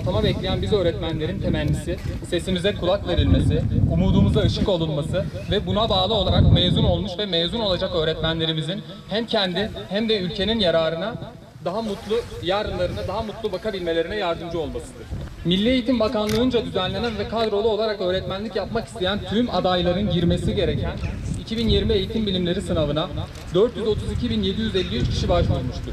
atama bekleyen biz öğretmenlerin temennisi, sesimize kulak verilmesi, umudumuza ışık olunması ve buna bağlı olarak mezun olmuş ve mezun olacak öğretmenlerimizin hem kendi hem de ülkenin yararına daha mutlu yarınlarına daha mutlu bakabilmelerine yardımcı olmasıdır. Milli Eğitim Bakanlığı'nca düzenlenen ve kadrolu olarak öğretmenlik yapmak isteyen tüm adayların girmesi gereken 2020 Eğitim Bilimleri sınavına 432.753 kişi başvurmuştur.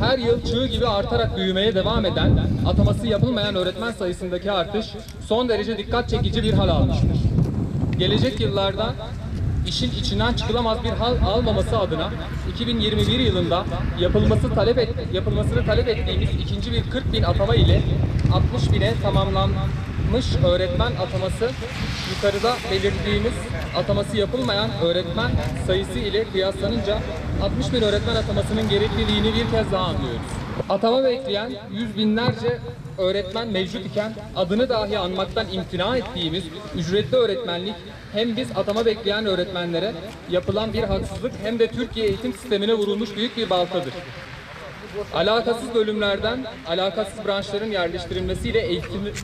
Her yıl çığ gibi artarak büyümeye devam eden, ataması yapılmayan öğretmen sayısındaki artış son derece dikkat çekici bir hal almıştır. Gelecek yıllarda işin içinden çıkılamaz bir hal almaması adına 2021 yılında yapılmasını talep ettiğimiz ikinci bir 40.000 atama ile 60.000'e tamamlanmış öğretmen ataması yukarıda belirttiğimiz ataması yapılmayan öğretmen sayısı ile kıyaslanınca 60.000 öğretmen atamasının gerekliliğini bir kez daha anlıyoruz. Atama bekleyen yüz binlerce öğretmen mevcut iken adını dahi anmaktan imtina ettiğimiz ücretli öğretmenlik hem biz atama bekleyen öğretmenlere yapılan bir haksızlık hem de Türkiye eğitim sistemine vurulmuş büyük bir baltadır. Alakasız bölümlerden alakasız branşların yerleştirilmesiyle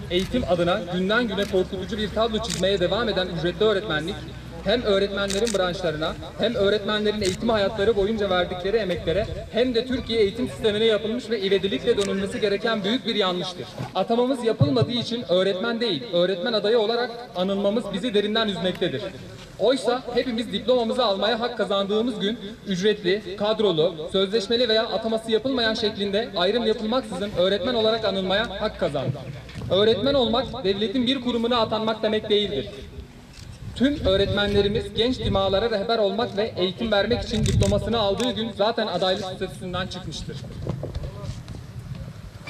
eğitim adına günden güne korkutucu bir tablo çizmeye devam eden ücretli öğretmenlik hem öğretmenlerin branşlarına hem öğretmenlerin eğitim hayatları boyunca verdikleri emeklere hem de Türkiye eğitim sistemine yapılmış ve ivedilikle dönülmesi gereken büyük bir yanlıştır. Atamamız yapılmadığı için öğretmen değil, öğretmen adayı olarak anılmamız bizi derinden üzmektedir. Oysa hepimiz diplomamızı almaya hak kazandığımız gün ücretli, kadrolu, sözleşmeli veya ataması yapılmayan şeklinde ayrım yapılmaksızın öğretmen olarak anılmaya hak kazandık. Öğretmen olmak devletin bir kurumuna atanmak demek değildir. Tüm öğretmenlerimiz genç dimağlara rehber olmak ve eğitim vermek için diplomasını aldığı gün zaten adaylık statüsünden çıkmıştır.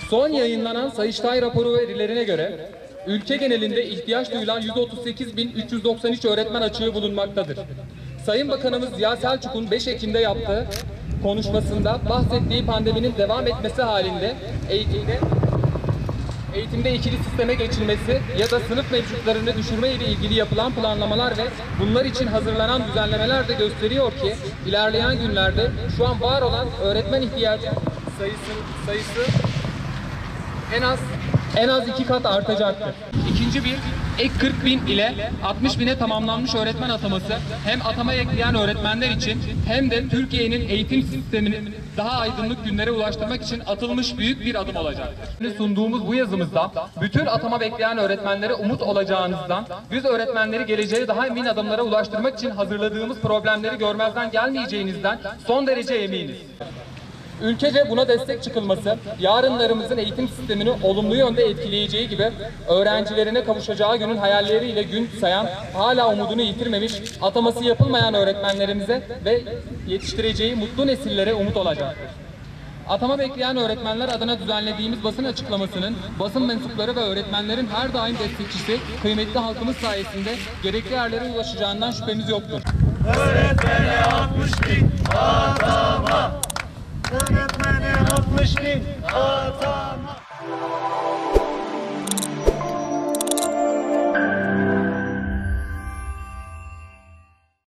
Son yayınlanan Sayıştay raporu verilerine göre ülke genelinde ihtiyaç duyulan 138.393 öğretmen açığı bulunmaktadır. Sayın Bakanımız Ziya Selçuk'un 5 Ekim'de yaptığı konuşmasında bahsettiği pandeminin devam etmesi halinde eğitimde ikili sisteme geçilmesi ya da sınıf mevcutlarını düşürme ile ilgili yapılan planlamalar ve bunlar için hazırlanan düzenlemeler de gösteriyor ki ilerleyen günlerde şu an var olan öğretmen ihtiyacı sayısı en az 2 kat artacaktır. İkinci bir ek 40.000 ile 60.000'e tamamlanmış öğretmen ataması hem atama ekleyen öğretmenler için hem de Türkiye'nin eğitim sistemini daha aydınlık günlere ulaştırmak için atılmış büyük bir adım olacaktır. Sunduğumuz bu yazımızda bütün atama bekleyen öğretmenlere umut olacağınızdan, biz öğretmenleri geleceğe daha emin adımlara ulaştırmak için hazırladığımız problemleri görmezden gelmeyeceğinizden son derece eminiz. Ülkece buna destek çıkılması, yarınlarımızın eğitim sistemini olumlu yönde etkileyeceği gibi öğrencilerine kavuşacağı günün hayalleriyle gün sayan, hala umudunu yitirmemiş, ataması yapılmayan öğretmenlerimize ve yetiştireceği mutlu nesillere umut olacaktır. Atama bekleyen öğretmenler adına düzenlediğimiz basın açıklamasının basın mensupları ve öğretmenlerin her daim destekçisi, kıymetli halkımız sayesinde gerekli yerlere ulaşacağından şüphemiz yoktur. Öğretmene 60.000 atama! Öğretmene 60.000 atama!